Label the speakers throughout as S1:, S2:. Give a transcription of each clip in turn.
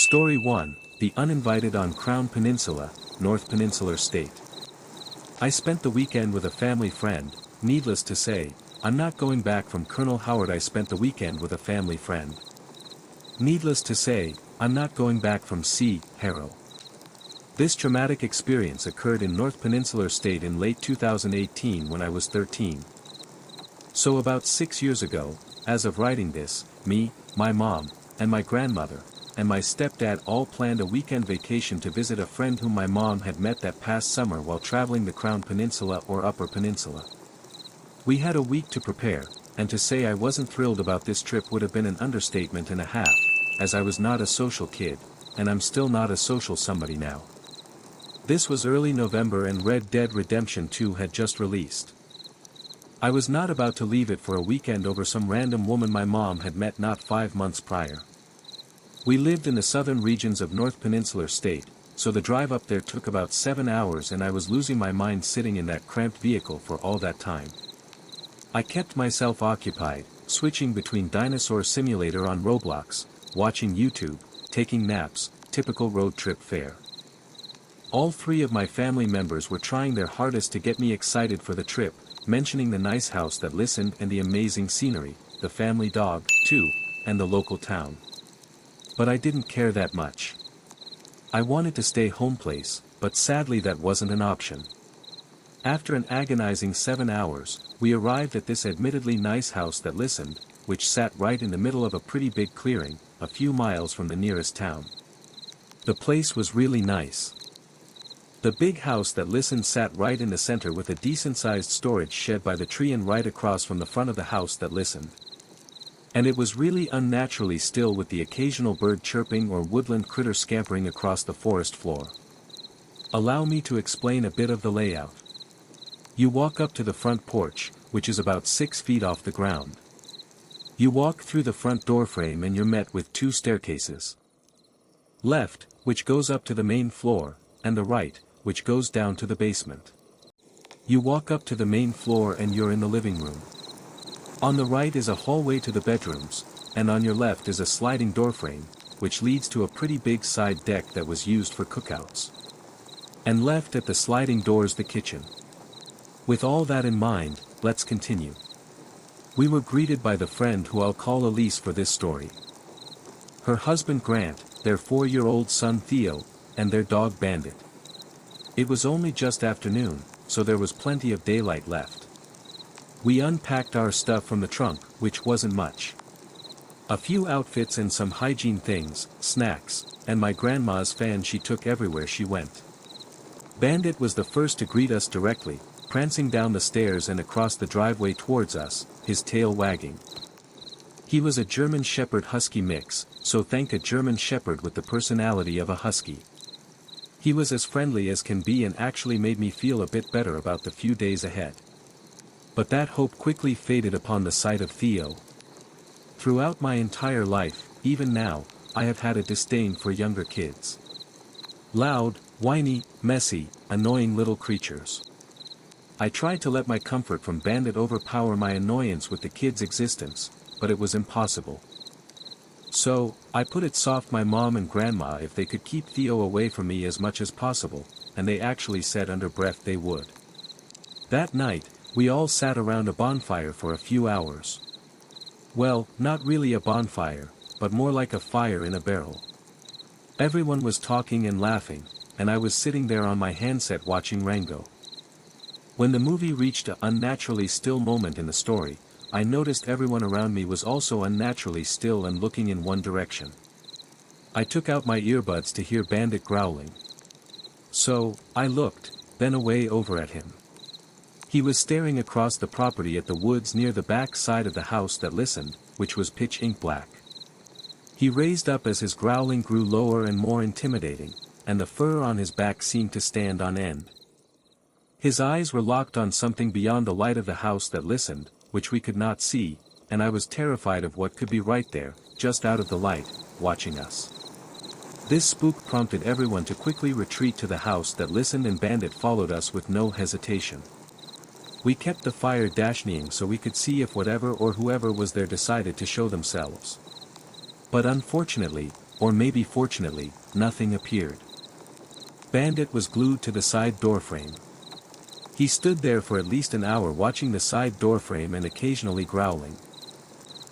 S1: Story 1, The Uninvited on Crown Peninsula, North Peninsular State. I spent the weekend with a family friend. Needless to say, I'm not going back from Colonel Howard. I spent the weekend with a family friend. Needless to say, I'm not going back from C. Harrow. This traumatic experience occurred in North Peninsular State in late 2018 when I was 13. So about 6 years ago, as of writing this, me, my mom, and my grandmother, and my stepdad all planned a weekend vacation to visit a friend whom my mom had met that past summer while traveling the Crown Peninsula or Upper Peninsula. We had a week to prepare, and to say I wasn't thrilled about this trip would have been an understatement and a half, as I was not a social kid, and I'm still not a social somebody now. This was early November and Red Dead Redemption 2 had just released. I was not about to leave it for a weekend over some random woman my mom had met not 5 months prior. We lived in the southern regions of North Peninsular State, so the drive up there took about 7 hours and I was losing my mind sitting in that cramped vehicle for all that time. I kept myself occupied, switching between Dinosaur Simulator on Roblox, watching YouTube, taking naps, typical road trip fare. All 3 of my family members were trying their hardest to get me excited for the trip, mentioning the nice house that listened and the amazing scenery, the family dog, too, and the local town. But I didn't care that much. I wanted to stay home place, but sadly that wasn't an option. After an agonizing 7 hours, we arrived at this admittedly nice house that listened, which sat right in the middle of a pretty big clearing, a few miles from the nearest town. The place was really nice. The big house that listened sat right in the center with a decent-sized storage shed by the tree and right across from the front of the house that listened. And it was really unnaturally still with the occasional bird chirping or woodland critter scampering across the forest floor. Allow me to explain a bit of the layout. You walk up to the front porch, which is about 6 feet off the ground. You walk through the front doorframe and you're met with 2 staircases. Left, which goes up to the main floor, and the right, which goes down to the basement. You walk up to the main floor and you're in the living room. On the right is a hallway to the bedrooms, and on your left is a sliding doorframe, which leads to a pretty big side deck that was used for cookouts. And left at the sliding doors the kitchen. With all that in mind, let's continue. We were greeted by the friend who I'll call Elise for this story. Her husband Grant, their 4-year-old son Theo, and their dog Bandit. It was only just afternoon, so there was plenty of daylight left. We unpacked our stuff from the trunk, which wasn't much. A few outfits and some hygiene things, snacks, and my grandma's fan she took everywhere she went. Bandit was the first to greet us directly, prancing down the stairs and across the driveway towards us, his tail wagging. He was a German Shepherd Husky mix, so think a German Shepherd with the personality of a Husky. He was as friendly as can be and actually made me feel a bit better about the few days ahead. But that hope quickly faded upon the sight of Theo. Throughout my entire life, even now, I have had a disdain for younger kids. Loud, whiny, messy, annoying little creatures. I tried to let my comfort from Bandit overpower my annoyance with the kid's existence, but it was impossible. So, I put it soft my mom and grandma if they could keep Theo away from me as much as possible, and they actually said under breath they would. That night, we all sat around a bonfire for a few hours. Well, not really a bonfire, but more like a fire in a barrel. Everyone was talking and laughing, and I was sitting there on my handset watching Rango. When the movie reached an unnaturally still moment in the story, I noticed everyone around me was also unnaturally still and looking in one direction. I took out my earbuds to hear Bandit growling. So, I looked, then away over at him. He was staring across the property at the woods near the back side of the house that listened, which was pitch ink black. He raised up as his growling grew lower and more intimidating, and the fur on his back seemed to stand on end. His eyes were locked on something beyond the light of the house that listened, which we could not see, and I was terrified of what could be right there, just out of the light, watching us. This spook prompted everyone to quickly retreat to the house that listened and Bandit followed us with no hesitation. We kept the fire dashing so we could see if whatever or whoever was there decided to show themselves. But unfortunately, or maybe fortunately, nothing appeared. Bandit was glued to the side doorframe. He stood there for at least an hour watching the side doorframe and occasionally growling.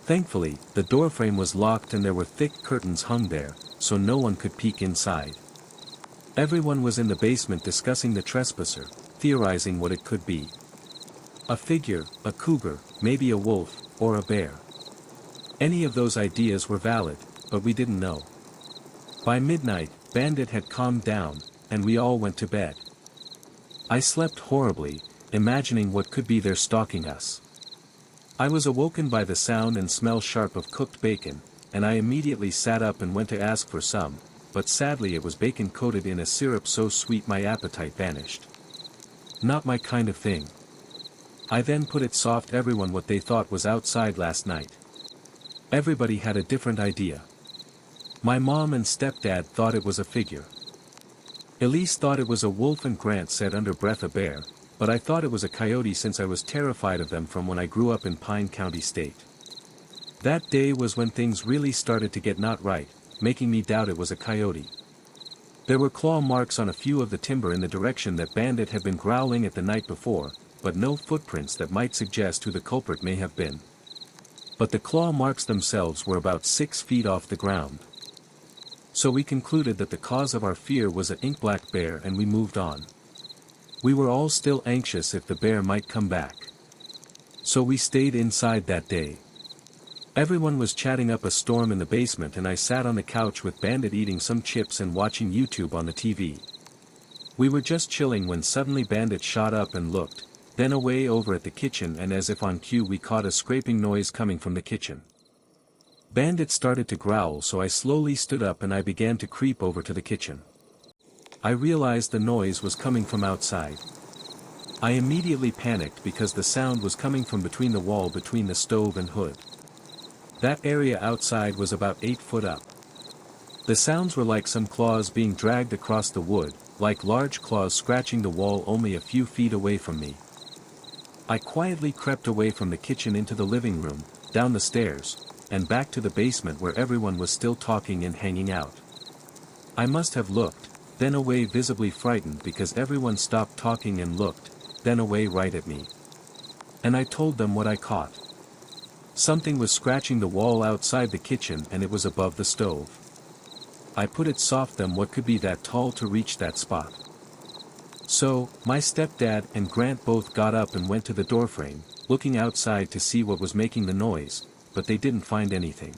S1: Thankfully, the doorframe was locked and there were thick curtains hung there, so no one could peek inside. Everyone was in the basement discussing the trespasser, theorizing what it could be. A figure, a cougar, maybe a wolf, or a bear. Any of those ideas were valid, but we didn't know. By midnight, Bandit had calmed down, and we all went to bed. I slept horribly, imagining what could be there stalking us. I was awoken by the sound and smell sharp of cooked bacon, and I immediately sat up and went to ask for some, but sadly it was bacon coated in a syrup so sweet my appetite vanished. Not my kind of thing. I then put it soft everyone what they thought was outside last night. Everybody had a different idea. My mom and stepdad thought it was a figure. Elise thought it was a wolf and Grant said under breath a bear, but I thought it was a coyote since I was terrified of them from when I grew up in Pine County State. That day was when things really started to get not right, making me doubt it was a coyote. There were claw marks on a few of the timber in the direction that Bandit had been growling at the night before, but no footprints that might suggest who the culprit may have been. But the claw marks themselves were about 6 feet off the ground. So we concluded that the cause of our fear was an ink black bear and we moved on. We were all still anxious if the bear might come back. So we stayed inside that day. Everyone was chatting up a storm in the basement and I sat on the couch with Bandit eating some chips and watching YouTube on the TV. We were just chilling when suddenly Bandit shot up and looked, then away over at the kitchen and as if on cue we caught a scraping noise coming from the kitchen. Bandit started to growl so I slowly stood up and I began to creep over to the kitchen. I realized the noise was coming from outside. I immediately panicked because the sound was coming from between the wall between the stove and hood. That area outside was about 8 foot up. The sounds were like some claws being dragged across the wood, like large claws scratching the wall only a few feet away from me. I quietly crept away from the kitchen into the living room, down the stairs, and back to the basement where everyone was still talking and hanging out. I must have looked, then away visibly frightened because everyone stopped talking and looked, then away right at me. And I told them what I caught. Something was scratching the wall outside the kitchen and it was above the stove. I put it soft them what could be that tall to reach that spot. So, my stepdad and Grant both got up and went to the doorframe, looking outside to see what was making the noise, but they didn't find anything.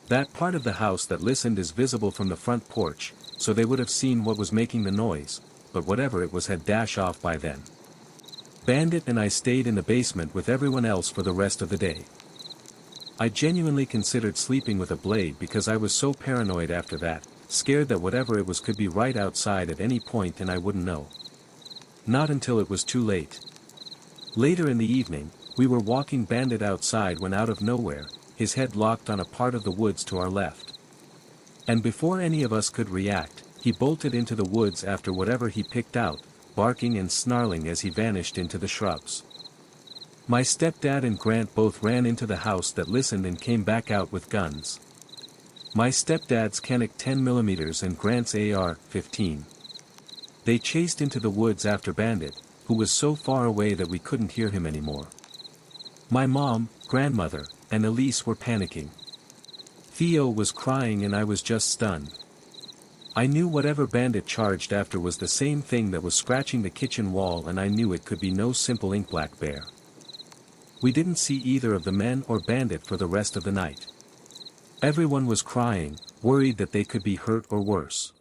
S1: That part of the house that listened is visible from the front porch, so they would have seen what was making the noise, but whatever it was had dashed off by then. Bandit and I stayed in the basement with everyone else for the rest of the day. I genuinely considered sleeping with a blade because I was so paranoid after that, scared that whatever it was could be right outside at any point and I wouldn't know. Not until it was too late. Later in the evening, we were walking Bandit outside when out of nowhere, his head locked on a part of the woods to our left. And before any of us could react, he bolted into the woods after whatever he picked out, barking and snarling as he vanished into the shrubs. My stepdad and Grant both ran into the house that listened and came back out with guns. My stepdad's Canik 10mm and Grant's AR-15. They chased into the woods after Bandit, who was so far away that we couldn't hear him anymore. My mom, grandmother, and Elise were panicking. Theo was crying and I was just stunned. I knew whatever Bandit charged after was the same thing that was scratching the kitchen wall and I knew it could be no simple ink black bear. We didn't see either of the men or Bandit for the rest of the night. Everyone was crying, worried that they could be hurt or worse.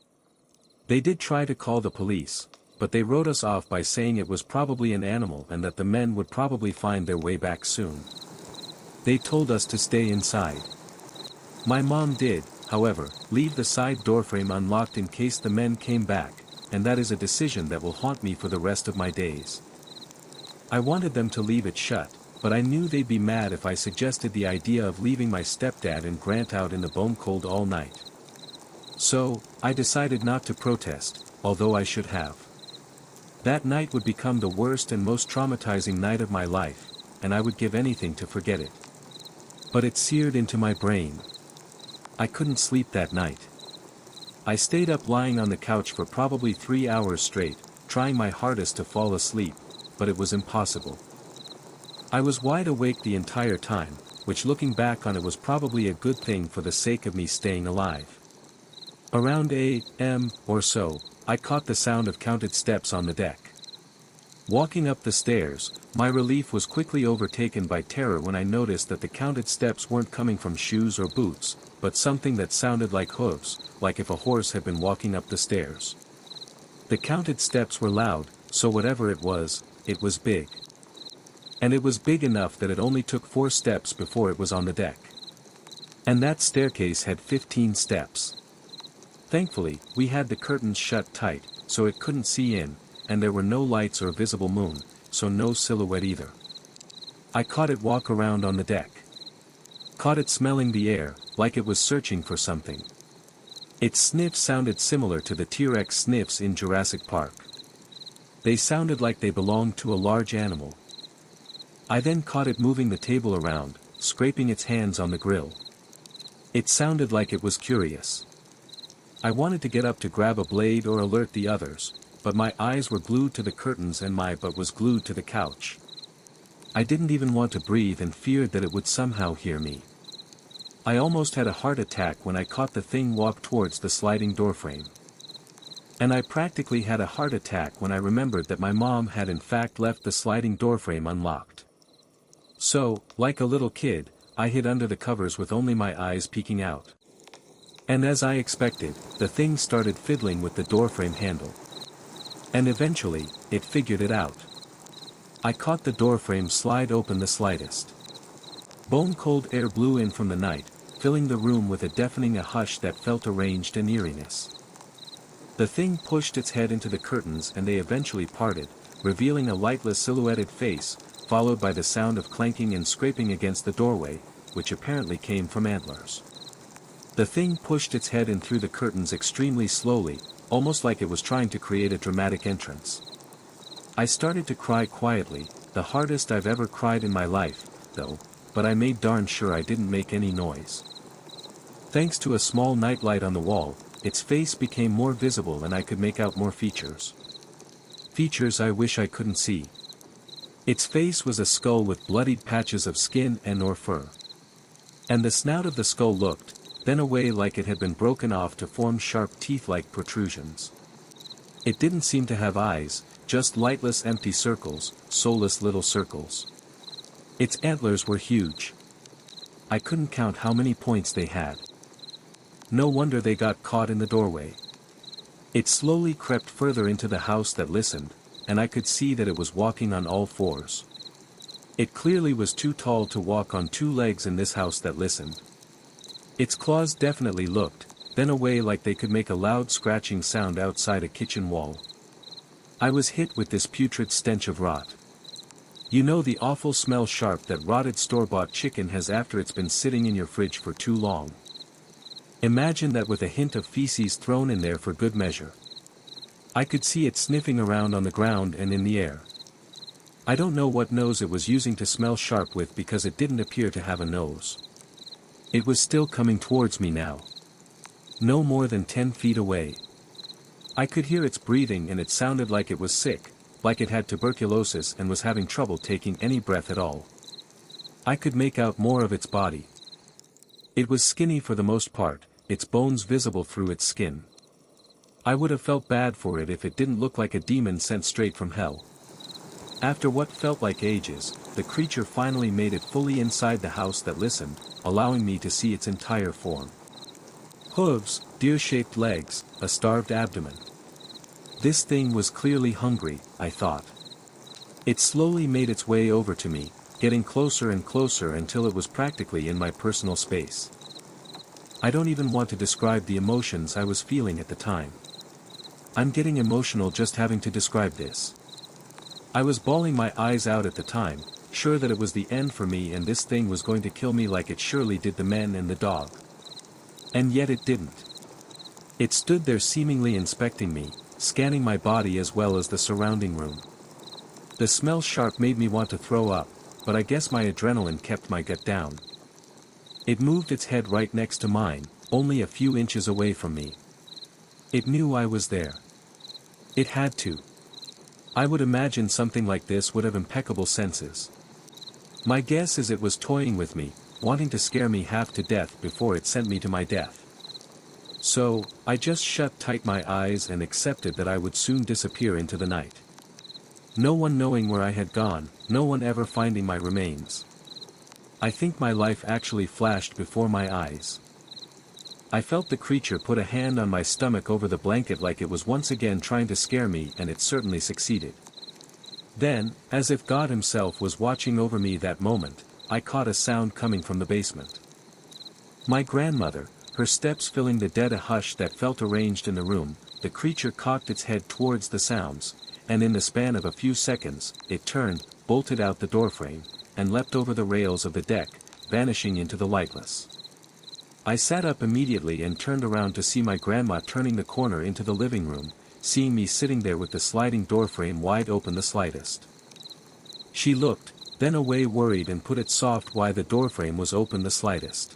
S1: They did try to call the police, but they wrote us off by saying it was probably an animal and that the men would probably find their way back soon. They told us to stay inside. My mom did, however, leave the side doorframe unlocked in case the men came back, and that is a decision that will haunt me for the rest of my days. I wanted them to leave it shut, but I knew they'd be mad if I suggested the idea of leaving my stepdad and Grant out in the bone cold all night. So, I decided not to protest, although I should have. That night would become the worst and most traumatizing night of my life, and I would give anything to forget it. But it seared into my brain. I couldn't sleep that night. I stayed up lying on the couch for probably 3 hours straight, trying my hardest to fall asleep, but it was impossible. I was wide awake the entire time, which looking back on it was probably a good thing for the sake of me staying alive. Around a.m. or so, I caught the sound of counted steps on the deck. Walking up the stairs, my relief was quickly overtaken by terror when I noticed that the counted steps weren't coming from shoes or boots, but something that sounded like hooves, like if a horse had been walking up the stairs. The counted steps were loud, so whatever it was big. And it was big enough that it only took 4 steps before it was on the deck. And that staircase had 15 steps. Thankfully, we had the curtains shut tight, so it couldn't see in, and there were no lights or visible moon, so no silhouette either. I caught it walk around on the deck. Caught it smelling the air, like it was searching for something. Its sniff sounded similar to the T-Rex sniffs in Jurassic Park. They sounded like they belonged to a large animal. I then caught it moving the table around, scraping its hands on the grill. It sounded like it was curious. I wanted to get up to grab a blade or alert the others, but my eyes were glued to the curtains and my butt was glued to the couch. I didn't even want to breathe and feared that it would somehow hear me. I almost had a heart attack when I caught the thing walk towards the sliding doorframe. And I practically had a heart attack when I remembered that my mom had in fact left the sliding doorframe unlocked. So, like a little kid, I hid under the covers with only my eyes peeking out. And as I expected, the thing started fiddling with the doorframe handle. And eventually, it figured it out. I caught the doorframe slide open the slightest. Bone-cold air blew in from the night, filling the room with a deafening hush that felt arranged and eeriness. The thing pushed its head into the curtains and they eventually parted, revealing a lightless silhouetted face, followed by the sound of clanking and scraping against the doorway, which apparently came from antlers. The thing pushed its head in through the curtains extremely slowly, almost like it was trying to create a dramatic entrance. I started to cry quietly, the hardest I've ever cried in my life, though, but I made darn sure I didn't make any noise. Thanks to a small nightlight on the wall, its face became more visible and I could make out more features. Features I wish I couldn't see. Its face was a skull with bloodied patches of skin and/or fur. And the snout of the skull looked, then away like it had been broken off to form sharp teeth-like protrusions. It didn't seem to have eyes, just lightless empty circles, soulless little circles. Its antlers were huge. I couldn't count how many points they had. No wonder they got caught in the doorway. It slowly crept further into the house that listened, and I could see that it was walking on all 4s. It clearly was too tall to walk on 2 legs in this house that listened. Its claws definitely looked, then away like they could make a loud scratching sound outside a kitchen wall. I was hit with this putrid stench of rot. You know the awful smell sharp that rotted store-bought chicken has after it's been sitting in your fridge for too long. Imagine that with a hint of feces thrown in there for good measure. I could see it sniffing around on the ground and in the air. I don't know what nose it was using to smell sharp with because it didn't appear to have a nose. It was still coming towards me now. No more than 10 feet away. I could hear its breathing and it sounded like it was sick, like it had tuberculosis and was having trouble taking any breath at all. I could make out more of its body. It was skinny for the most part, its bones visible through its skin. I would have felt bad for it if it didn't look like a demon sent straight from hell. After what felt like ages, the creature finally made it fully inside the house that listened, allowing me to see its entire form. Hooves, deer-shaped legs, a starved abdomen. This thing was clearly hungry, I thought. It slowly made its way over to me, getting closer and closer until it was practically in my personal space. I don't even want to describe the emotions I was feeling at the time. I'm getting emotional just having to describe this. I was bawling my eyes out at the time, sure that it was the end for me and this thing was going to kill me like it surely did the men and the dog. And yet it didn't. It stood there seemingly inspecting me, scanning my body as well as the surrounding room. The smell sharp made me want to throw up, but I guess my adrenaline kept my gut down. It moved its head right next to mine, only a few inches away from me. It knew I was there. It had to. I would imagine something like this would have impeccable senses. My guess is it was toying with me, wanting to scare me half to death before it sent me to my death. So, I just shut tight my eyes and accepted that I would soon disappear into the night. No one knowing where I had gone, no one ever finding my remains. I think my life actually flashed before my eyes. I felt the creature put a hand on my stomach over the blanket like it was once again trying to scare me, and it certainly succeeded. Then, as if God himself was watching over me that moment, I caught a sound coming from the basement. My grandmother, her steps filling the dead hush that felt arranged in the room. The creature cocked its head towards the sounds, and in the span of a few seconds, it turned, bolted out the doorframe, and leapt over the rails of the deck, vanishing into the lightless. I sat up immediately and turned around to see my grandma turning the corner into the living room, seeing me sitting there with the sliding doorframe wide open the slightest. She looked, then away worried and put it soft why the doorframe was open the slightest.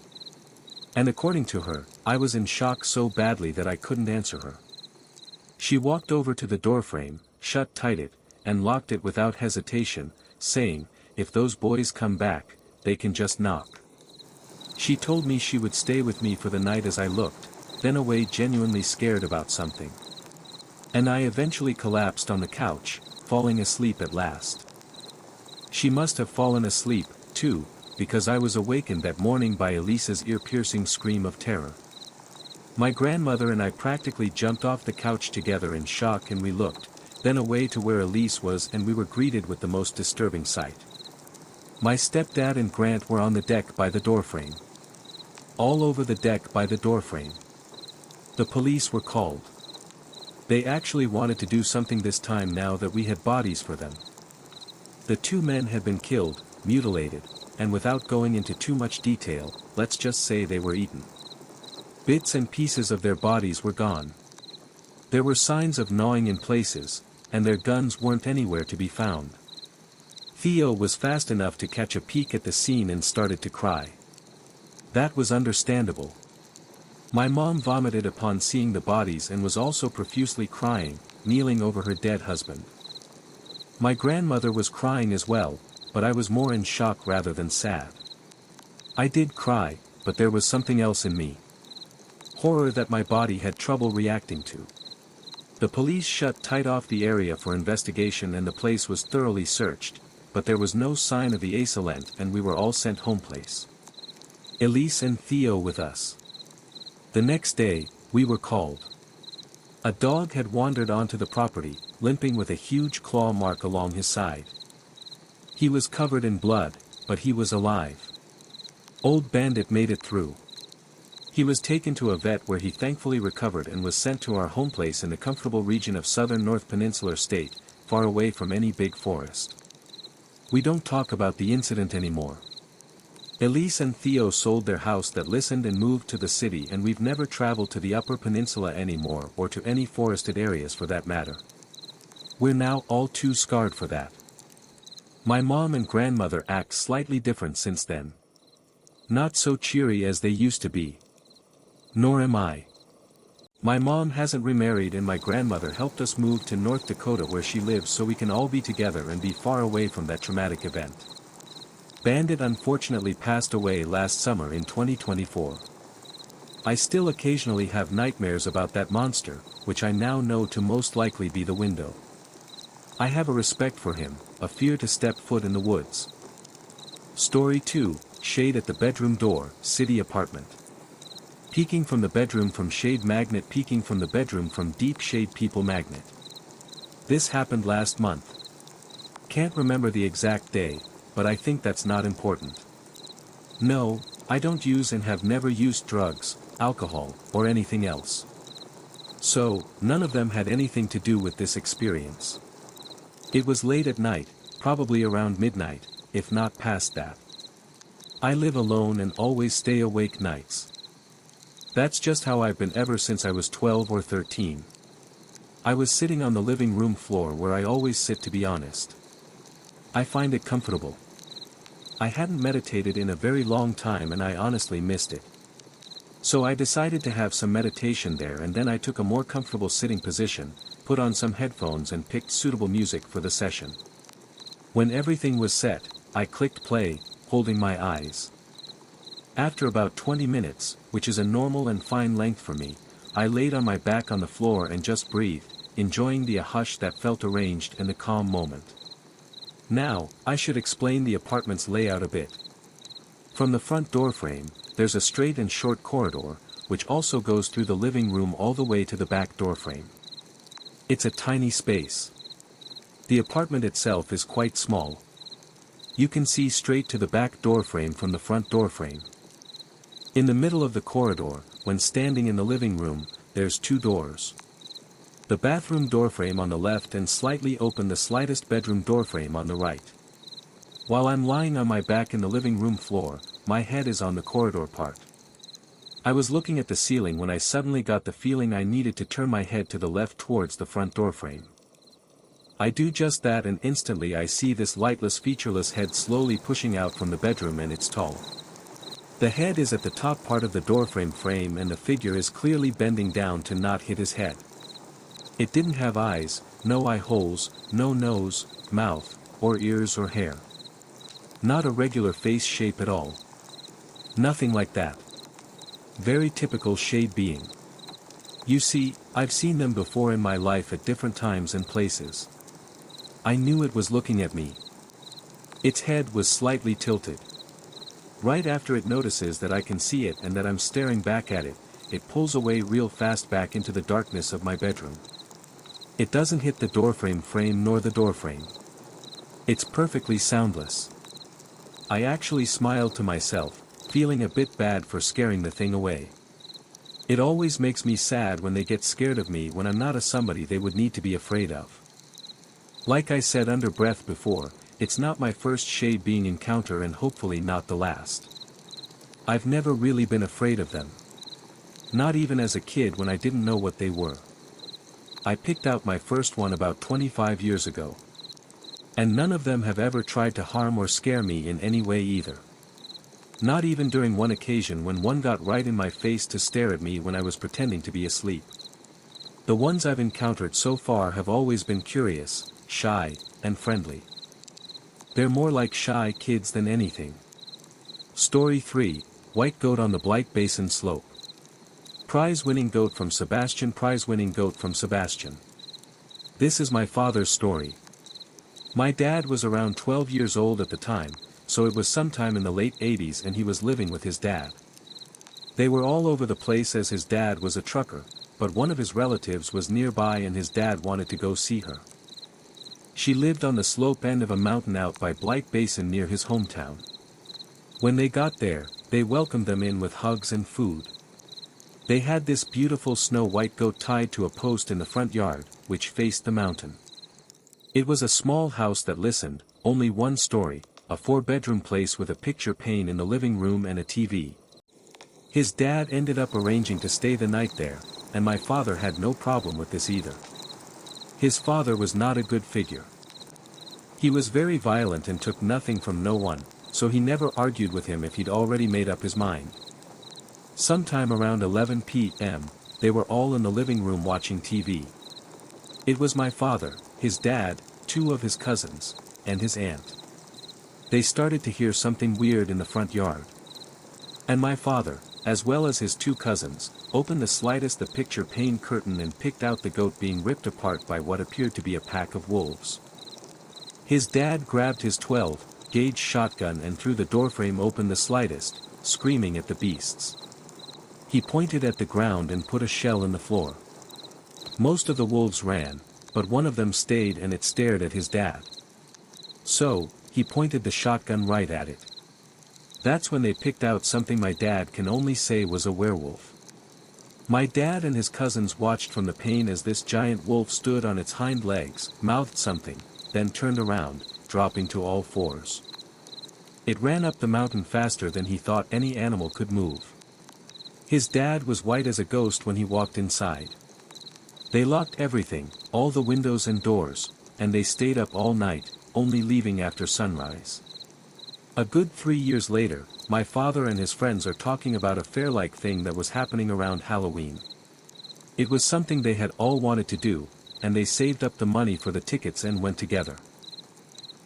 S1: And according to her, I was in shock so badly that I couldn't answer her. She walked over to the doorframe, shut tight it, and locked it without hesitation, saying, "If those boys come back, they can just knock." She told me she would stay with me for the night as I looked, then away genuinely scared about something. And I eventually collapsed on the couch, falling asleep at last. She must have fallen asleep, too, because I was awakened that morning by Elise's ear-piercing scream of terror. My grandmother and I practically jumped off the couch together in shock, and we looked, then away to where Elise was, and we were greeted with the most disturbing sight. My stepdad and Grant were on the deck by the doorframe. All over the deck by the doorframe. The police were called. They actually wanted to do something this time now that we had bodies for them. The two men had been killed, mutilated, and without going into too much detail, let's just say they were eaten. Bits and pieces of their bodies were gone. There were signs of gnawing in places, and their guns weren't anywhere to be found. Theo was fast enough to catch a peek at the scene and started to cry. That was understandable. My mom vomited upon seeing the bodies and was also profusely crying, kneeling over her dead husband. My grandmother was crying as well, but I was more in shock rather than sad. I did cry, but there was something else in me. Horror that my body had trouble reacting to. The police shut tight off the area for investigation and the place was thoroughly searched, but there was no sign of the assailant and we were all sent home place. Elise and Theo with us. The next day, we were called. A dog had wandered onto the property, limping with a huge claw mark along his side. He was covered in blood, but he was alive. Old Bandit made it through. He was taken to a vet where he thankfully recovered and was sent to our home place in the comfortable region of southern North Peninsular State, far away from any big forest. We don't talk about the incident anymore. Elise and Theo sold their house that listened and moved to the city, and we've never traveled to the Upper Peninsula anymore or to any forested areas for that matter. We're now all too scarred for that. My mom and grandmother act slightly different since then. Not so cheery as they used to be. Nor am I. My mom hasn't remarried and my grandmother helped us move to North Dakota where she lives so we can all be together and be far away from that traumatic event. Bandit unfortunately passed away last summer in 2024. I still occasionally have nightmares about that monster, which I now know to most likely be the window. I have a respect for him, a fear to step foot in the woods. Story 2, Shade at the bedroom door, city apartment. Peeking from the bedroom from shade magnet, peeking from the bedroom from deep shade people magnet. This happened last month. Can't remember the exact day, but I think that's not important. No, I don't use and have never used drugs, alcohol, or anything else. So, none of them had anything to do with this experience. It was late at night, probably around midnight, if not past that. I live alone and always stay awake nights. That's just how I've been ever since I was 12 or 13. I was sitting on the living room floor where I always sit, to be honest. I find it comfortable. I hadn't meditated in a very long time and I honestly missed it. So I decided to have some meditation there, and then I took a more comfortable sitting position, put on some headphones and picked suitable music for the session. When everything was set, I clicked play, holding my eyes. After about 20 minutes, which is a normal and fine length for me, I laid on my back on the floor and just breathed, enjoying the hush that felt arranged and the calm moment. Now, I should explain the apartment's layout a bit. From the front door frame, there's a straight and short corridor, which also goes through the living room all the way to the back door frame. It's a tiny space. The apartment itself is quite small. You can see straight to the back door frame from the front door frame. In the middle of the corridor, when standing in the living room, there's two doors. The bathroom doorframe on the left and slightly open the slightest bedroom doorframe on the right. While I'm lying on my back in the living room floor, my head is on the corridor part. I was looking at the ceiling when I suddenly got the feeling I needed to turn my head to the left towards the front doorframe. I do just that, and instantly I see this lightless, featureless head slowly pushing out from the bedroom, and it's tall. The head is at the top part of the doorframe frame, and the figure is clearly bending down to not hit his head. It didn't have eyes, no eye holes, no nose, mouth, or ears or hair. Not a regular face shape at all. Nothing like that. Very typical shade being. You see, I've seen them before in my life at different times and places. I knew it was looking at me. Its head was slightly tilted. Right after it notices that I can see it and that I'm staring back at it, it pulls away real fast back into the darkness of my bedroom. It doesn't hit the doorframe nor the doorframe. It's perfectly soundless. I actually smiled to myself, feeling a bit bad for scaring the thing away. It always makes me sad when they get scared of me when I'm not somebody they would need to be afraid of. Like I said under breath before, it's not my first shade being encounter and hopefully not the last. I've never really been afraid of them. Not even as a kid when I didn't know what they were. I picked out my first one about 25 years ago. And none of them have ever tried to harm or scare me in any way either. Not even during one occasion when one got right in my face to stare at me when I was pretending to be asleep. The ones I've encountered so far have always been curious, shy, and friendly. They're more like shy kids than anything. Story 3, White Goat on the Blight Basin Slope. Prize-winning goat from Sebastian. Prize-winning goat from Sebastian. This is my father's story. My dad was around 12 years old at the time, so it was sometime in the late 80s, and he was living with his dad. They were all over the place as his dad was a trucker, but one of his relatives was nearby and his dad wanted to go see her. She lived on the slope end of a mountain out by Blight Basin near his hometown. When they got there, they welcomed them in with hugs and food. They had this beautiful snow-white goat tied to a post in the front yard, which faced the mountain. It was a small house that listened, only one story, a 4-bedroom place with a picture pane in the living room and a TV. His dad ended up arranging to stay the night there, and my father had no problem with this either. His father was not a good figure. He was very violent and took nothing from no one, so he never argued with him if he'd already made up his mind. Sometime around 11 p.m., they were all in the living room watching TV. It was my father, his dad, 2 of his cousins, and his aunt. They started to hear something weird in the front yard. And my father, as well as his 2 cousins, opened the slightest the picture pane curtain and picked out the goat being ripped apart by what appeared to be a pack of wolves. His dad grabbed his 12-gauge shotgun and threw the doorframe open the slightest, screaming at the beasts. He pointed at the ground and put a shell in the floor. Most of the wolves ran, but one of them stayed and it stared at his dad. So, he pointed the shotgun right at it. That's when they picked out something my dad can only say was a werewolf. My dad and his cousins watched from the pane as this giant wolf stood on its hind legs, mouthed something, then turned around, dropping to all 4s. It ran up the mountain faster than he thought any animal could move. His dad was white as a ghost when he walked inside. They locked everything, all the windows and doors, and they stayed up all night, only leaving after sunrise. A good 3 years later, my father and his friends are talking about a fair-like thing that was happening around Halloween. It was something they had all wanted to do, and they saved up the money for the tickets and went together.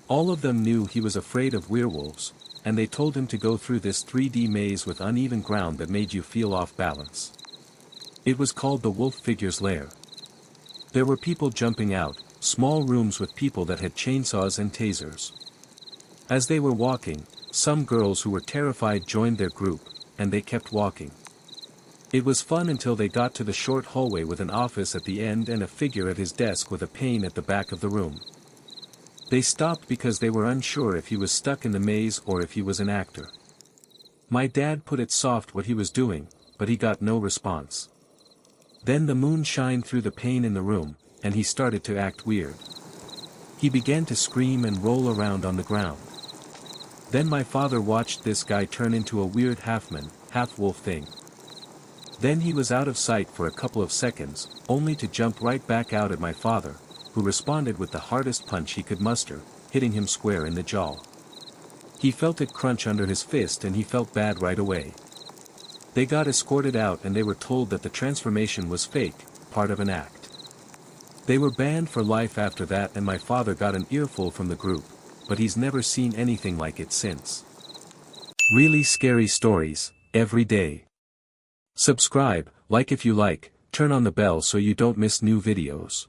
S1: All of them knew he was afraid of werewolves, and they told him to go through this 3D maze with uneven ground that made you feel off balance. It was called the Wolf Figure's Lair. There were people jumping out, small rooms with people that had chainsaws and tasers. As they were walking, some girls who were terrified joined their group, and they kept walking. It was fun until they got to the short hallway with an office at the end and a figure at his desk with a pane at the back of the room. They stopped because they were unsure if he was stuck in the maze or if he was an actor. My dad put it soft what he was doing, but he got no response. Then the moon shined through the pane in the room, and he started to act weird. He began to scream and roll around on the ground. Then my father watched this guy turn into a weird half-man, half-wolf thing. Then he was out of sight for a couple of seconds, only to jump right back out at my father, who responded with the hardest punch he could muster, hitting him square in the jaw. He felt it crunch under his fist and he felt bad right away. They got escorted out and they were told that the transformation was fake, part of an act. They were banned for life after that, and my father got an earful from the group, but he's never seen anything like it since. Really scary stories, every day. Subscribe, like if you like, turn on the bell so you don't miss new videos.